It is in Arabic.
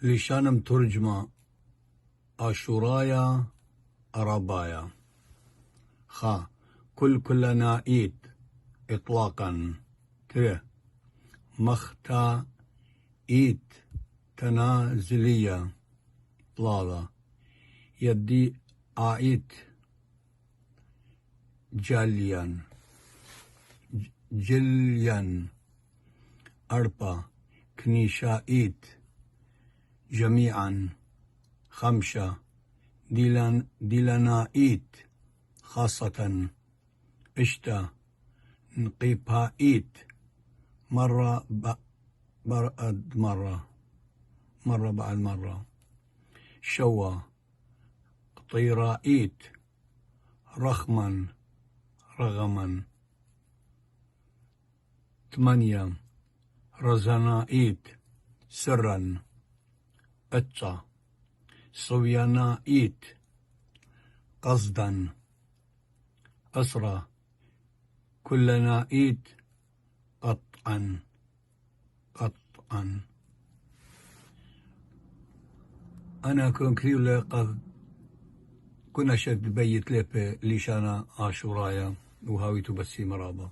لشانم ترجمة آشورايا أرابايا خا كلنا إيت إطلاقا تره مختا إيت تنازلية طلالة يدي آيت جليان أربا كنيشائيت جميعا خمسة ديلانائيت خاصة اشتا نقيبائيت مرة بعد مرة شوا قطيرائيت رغما 8 رزنائيت سرا أتسا صويانائيت قصدا أسرى كلنائيت قطعا أنا كون كثير لقد كنا شد بيت لبي ليشانا آشورايا وهاويتو بسي مرابا